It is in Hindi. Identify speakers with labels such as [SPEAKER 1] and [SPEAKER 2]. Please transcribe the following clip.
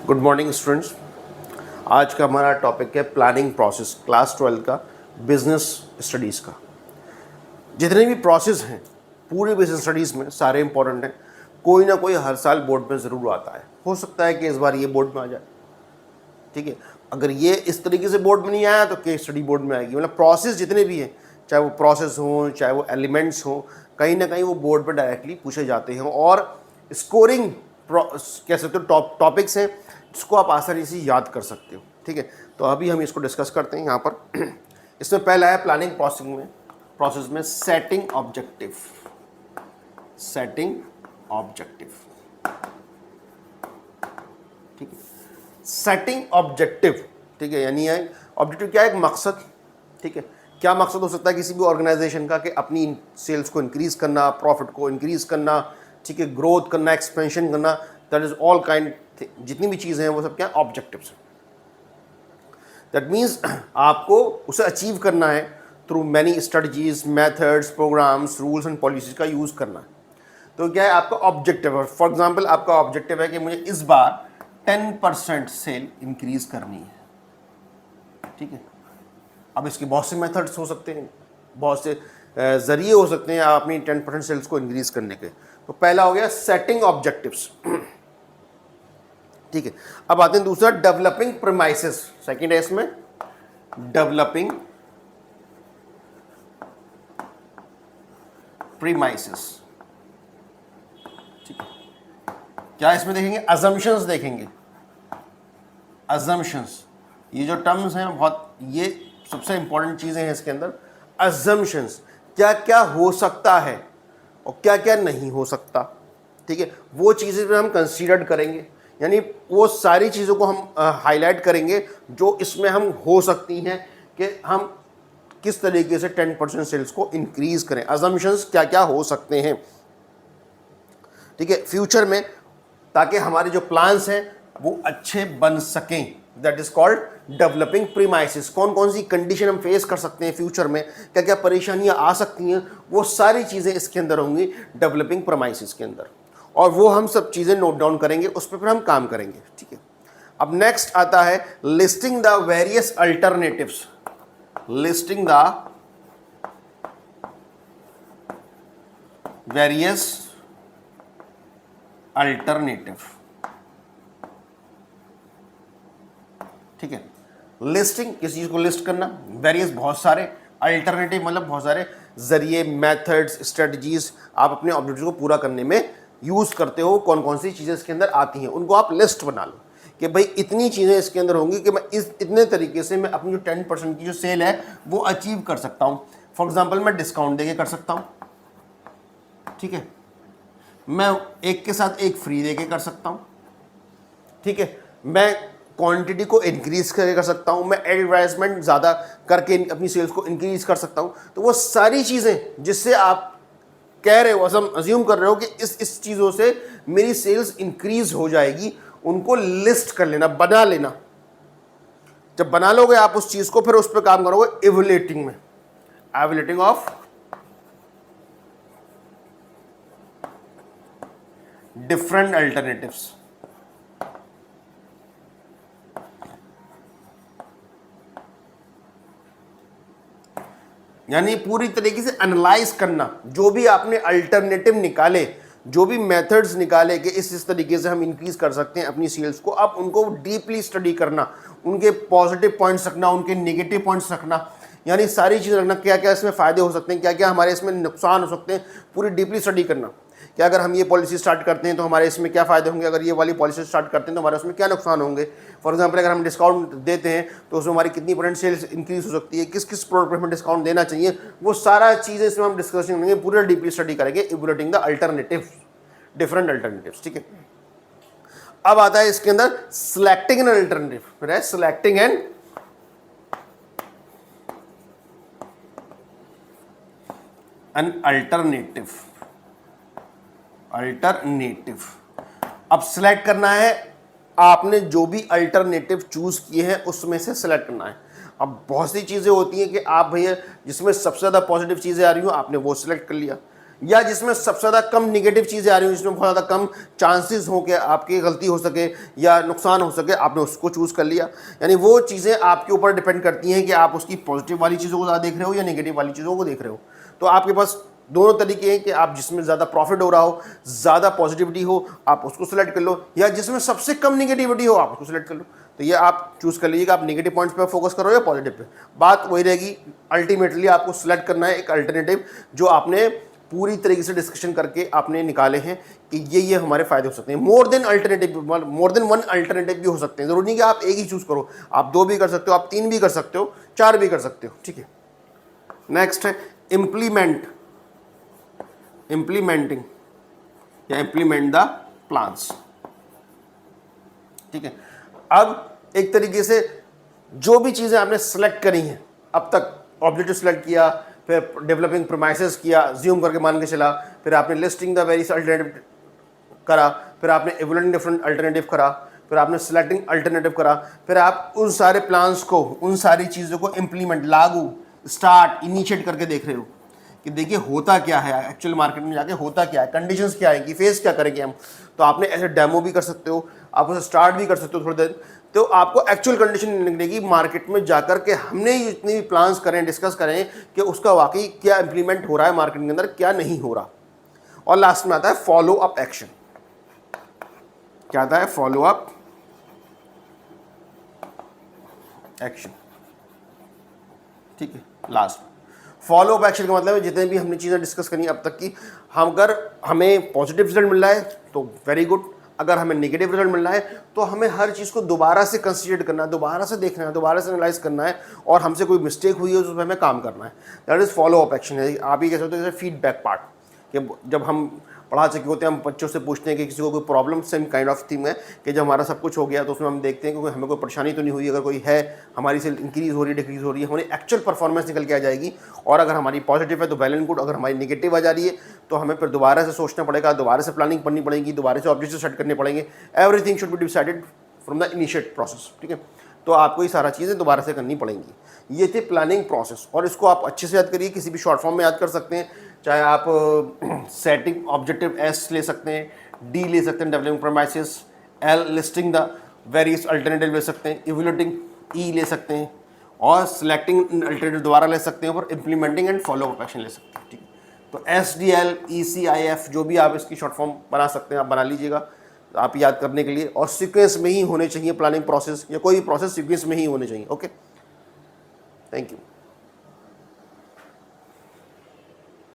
[SPEAKER 1] Good morning students. आज का हमारा टॉपिक है प्लानिंग प्रोसेस, क्लास 12 का बिजनेस स्टडीज़ का। जितने भी प्रोसेस हैं पूरे बिजनेस स्टडीज़ में सारे इंपॉर्टेंट हैं। कोई ना कोई हर साल बोर्ड में ज़रूर आता है। हो सकता है कि इस बार ये बोर्ड में आ जाए, ठीक है। अगर ये इस तरीके से बोर्ड में नहीं आया तो केस स्टडी बोर्ड में आएगी। मतलब प्रोसेस जितने भी हैं, चाहे वो प्रोसेस हों चाहे वो एलिमेंट्स हों, कहीं ना कहीं वो बोर्ड पर डायरेक्टली पूछे जाते हैं। और स्कोरिंग कह सकते हो टॉपिक्स हैं जिसको आप आसानी से याद कर सकते हो, ठीक है। तो अभी हम इसको डिस्कस करते हैं यहाँ पर। इसमें पहला है प्लानिंग प्रोसेस में सेटिंग ऑब्जेक्टिव। सेटिंग ऑब्जेक्टिव, ठीक है। सेटिंग ऑब्जेक्टिव, ठीक है, यानी ऑब्जेक्टिव क्या है? एक मकसद, ठीक है। क्या मकसद हो सकता है किसी भी ऑर्गेनाइजेशन का? कि अपनी सेल्स को इंक्रीज करना, प्रॉफिट को इंक्रीज करना, ठीक है, ग्रोथ करना, एक्सपेंशन करना। दैट इज ऑल काइंड, जितनी भी चीज़ें हैं वो सब क्या है? ऑब्जेक्टिव्स। दैट मीन्स आपको उसे अचीव करना है through many strategies, methods, programmes, rules and policies का यूज़ करना है। तो क्या है आपका ऑब्जेक्टिव? फॉर एग्जाम्पल आपका ऑब्जेक्टिव है कि मुझे इस बार 10% सेल इंक्रीज करनी है, ठीक है। अब इसके बहुत से मेथड्स हो सकते हैं, बहुत से जरिए हो सकते हैं आप अपनी 10% सेल्स को इंक्रीज करने के। तो पहला हो गया सेटिंग ऑब्जेक्टिव्स, ठीक है। अब आते हैं दूसरा, डेवलपिंग प्रीमाइसेस। सेकंड है इसमें डेवलपिंग प्रीमाइसेस, ठीक है। क्या इसमें देखेंगे? अजम्पशंस देखेंगे। अजम्पशंस, ये जो टर्म्स हैं बहुत, ये सबसे इंपॉर्टेंट चीजें हैं इसके अंदर। अजम्पशंस, क्या क्या हो सकता है और क्या क्या नहीं हो सकता, ठीक है। वो चीज़ें हम कंसीडर करेंगे, यानी वो सारी चीज़ों को हम हाईलाइट करेंगे जो इसमें हम हो सकती हैं कि हम किस तरीके से 10% सेल्स को इंक्रीज करें। अजम्पशंस क्या क्या हो सकते हैं, ठीक है, फ्यूचर में, ताकि हमारे जो प्लान्स हैं वो अच्छे बन सकें। That is called developing premises. कौन कौन सी कंडीशन हम फेस कर सकते हैं फ्यूचर में, क्या क्या परेशानियां आ सकती हैं, वो सारी चीज़ें इसके अंदर होंगी डेवलपिंग प्रीमाइसेस के अंदर। और वो हम सब चीज़ें नोट डाउन करेंगे, उस पर फिर हम काम करेंगे, ठीक है। अब नेक्स्ट आता है listing the various alternatives. Listing the various alternative, ठीक है। लिस्टिंग, किसी चीज को लिस्ट करना, वेरियस बहुत सारे, अल्टरनेटिव मतलब बहुत सारे जरिए, मेथड्स, स्ट्रेटजीज आप अपने ऑब्जेक्टिव को पूरा करने में यूज करते हो। कौन कौन सी चीजें इसके अंदर आती हैं उनको आप लिस्ट बना लो कि भाई इतनी चीजें इसके अंदर होंगी कि मैं इस इतने तरीके से मैं अपनी जो 10% की जो सेल है वो अचीव कर सकता हूं। फॉर एग्जाम्पल मैं डिस्काउंट देके कर सकता हूं, ठीक है। मैं एक के साथ एक फ्री देके कर सकता हूं, ठीक है। मैं क्वांटिटी को इंक्रीज करके कर सकता हूं, मैं एडवर्टाइजमेंट ज़्यादा करके अपनी सेल्स को इंक्रीज कर सकता हूं। तो वो सारी चीज़ें जिससे आप कह रहे हो, अज्यूम कर रहे हो कि इस चीज़ों से मेरी सेल्स इंक्रीज हो जाएगी, उनको लिस्ट कर लेना, बना लेना। जब बना लोगे आप उस चीज़ को, फिर उस पर काम करोगे इवैल्यूएटिंग में, इवैल्यूएटिंग ऑफ डिफरेंट अल्टरनेटिव्स। यानी पूरी तरीके से एनालाइज करना, जो भी आपने अल्टरनेटिव निकाले, जो भी मेथड्स निकाले कि इस तरीके से हम इंक्रीज कर सकते हैं अपनी सेल्स को, अब उनको डीपली स्टडी करना, उनके पॉजिटिव पॉइंट्स रखना, उनके नेगेटिव पॉइंट्स रखना, यानी सारी चीज़ें रखना, क्या क्या इसमें फ़ायदे हो सकते हैं, क्या क्या हमारे इसमें नुकसान हो सकते हैं, पूरी डीपली स्टडी करना। कि अगर हम ये पॉलिसी स्टार्ट करते हैं तो हमारे इसमें क्या फ़ायदे होंगे, अगर ये वाली पॉलिसी स्टार्ट करते हैं तो हमारे उसमें क्या नुकसान होंगे। फॉर एग्जांपल अगर हम डिस्काउंट देते हैं तो उसमें हमारी कितनी % सेल्स इंक्रीज हो सकती है, किस किस प्रोडक्ट पर हमें डिस्काउंट देना चाहिए, वो सारा चीज़ें इसमें हम डिस्कशन करेंगे, पूरा डीपली स्टडी करेंगे, evaluating the alternative, different alternatives, ठीक है। अब आता है इसके अंदर सिलेक्टिंग एन अल्टरनेटिव, फिर है सिलेक्टिंग एन अल्टरनेटिव। अल्टरनेटिव, अब सिलेक्ट करना है, आपने जो भी अल्टरनेटिव चूज किए हैं उसमें से सिलेक्ट करना है। अब बहुत सी चीज़ें होती हैं कि आप भैया जिसमें सबसे ज़्यादा पॉजिटिव चीज़ें आ रही हो आपने वो सिलेक्ट कर लिया, या जिसमें सबसे ज़्यादा कम निगेटिव चीज़ें आ रही हो, जिसमें बहुत ज़्यादा कम चांसेस हो कि आपकी गलती हो सके या नुकसान हो सके, आपने उसको चूज़ कर लिया। यानी वो चीज़ें आपके ऊपर डिपेंड करती हैं कि आप उसकी पॉजिटिव वाली चीज़ों को ज़्यादा देख रहे हो या नेगेटिव वाली चीज़ों को देख रहे हो। तो आपके पास दोनों तरीके हैं कि आप जिसमें ज़्यादा प्रॉफिट हो रहा हो, ज़्यादा पॉजिटिविटी हो, आप उसको सिलेक्ट कर लो, या जिसमें सबसे कम निगेटिविटी हो आप उसको सिलेक्ट कर लो। तो ये आप चूज़ कर लीजिएगा, आप नेगेटिव पॉइंट्स पे फोकस करो या पॉजिटिव पे। बात वही रहेगी, अल्टीमेटली आपको सिलेक्ट करना है एक अल्टरनेटिव जो आपने पूरी तरीके से डिस्कशन करके आपने निकाले हैं कि ये हमारे फायदे हो सकते हैं। More than alternative, more than one alternative भी हो सकते हैं, जरूरी नहीं कि आप एक ही चूज़ करो, आप 2 भी कर सकते हो, आप 3 भी कर सकते हो, 4 भी कर सकते हो, ठीक है। नेक्स्ट है इम्प्लीमेंटिंग या इम्प्लीमेंट द प्लान्स, ठीक है। अब एक तरीके से जो भी चीज़ें आपने सेलेक्ट करी हैं अब तक, ऑब्जेक्टिव सेलेक्ट किया, फिर डेवलपिंग प्रोमाइसेस किया, ज्यूम करके मान के चला, फिर आपने लिस्टिंग द वेरियस अल्टरनेटिव करा, फिर आपने इवैल्यूएटिंग डिफरेंट अल्टरनेटिव करा, फिर आपने सिलेक्टिंग अल्टरनेटिव करा, फिर आप उन सारे प्लान्स को, उन सारी चीज़ों को इम्प्लीमेंट, लागू, स्टार्ट, इनिशिएट करके देख रहे हो कि देखिए होता क्या है एक्चुअल मार्केट में जाके, होता क्या है, कंडीशंस क्या है कि फेस क्या करेंगे हम। तो आपने ऐसे डेमो भी कर सकते हो, आप उसे स्टार्ट भी कर सकते हो थोड़ी देर, तो आपको एक्चुअल कंडीशन निकलेगी मार्केट में जाकर के हमने जितने भी प्लान्स करें, डिस्कस करें कि उसका वाकई क्या इंप्लीमेंट हो रहा है मार्केट के अंदर, क्या नहीं हो रहा। और लास्ट में आता है फॉलो अप एक्शन। क्या आता है? फॉलो अप एक्शन, ठीक है। लास्ट फॉलो अप एक्शन का मतलब है जितने भी हमने चीज़ें डिस्कस करी अब तक की, हम अगर हमें पॉजिटिव रिजल्ट मिल रहा है तो वेरी गुड, अगर हमें नेगेटिव रिजल्ट मिल रहा है तो हमें हर चीज़ को दोबारा से कंसीडर करना है, दोबारा से देखना है, दोबारा से एनालाइज करना है, और हमसे कोई मिस्टेक हुई है उस पर हमें काम करना है। That is follow up action है। आप ये कह सकते हो जैसे फीडबैक पार्ट, कि जब हम पढ़ा चुके होते हैं, हम बच्चों से पूछते हैं कि किसी को कोई problem, same kind of thing है कि जब हमारा सब कुछ हो गया तो उसमें हम देखते हैं कि हमें कोई परेशानी तो नहीं हुई, अगर कोई है हमारी सेल इंक्रीज हो रही है, डिक्रीज हो रही है, हमारी एक्चुअल परफॉर्मेंस निकल के आ जाएगी, और अगर हमारी पॉजिटिव है तो वेल एंड गुड, अगर हमारी नेगेटिव आ जा रही है तो हमें फिर दोबारा से सोचना पड़ेगा, दोबारा से प्लानिंग करनी पड़ेगी, दोबारा से ऑब्जेक्टिव सेट करने पड़ेंगे। Everything should be decided from the initiate process, ठीक है। तो आपको ये सारा चीज़ें दोबारा से करनी पड़ेंगी। ये थे प्लानिंग प्रोसेस, और इसको आप अच्छे से याद करिए, किसी भी शॉर्ट फॉर्म में याद कर सकते हैं, चाहे आप सेटिंग ऑब्जेक्टिव एस ले सकते हैं, डी ले सकते हैं developing promises, L listing the various alternative ले सकते हैं, इवैल्यूएटिंग ई ले सकते हैं, और सिलेक्टिंग अल्टरनेटिव दोबारा ले सकते हैं, और implementing and follow up action ले सकते हैं, ठीक है। तो S D L E C I F जो भी आप इसकी शॉर्ट फॉर्म बना सकते हैं, आप बना लीजिएगा आप याद करने के लिए, और सीक्वेंस में ही होने चाहिए प्लानिंग प्रोसेस, या कोई भी प्रोसेस सीक्वेंस में ही होने चाहिए। Okay, thank you.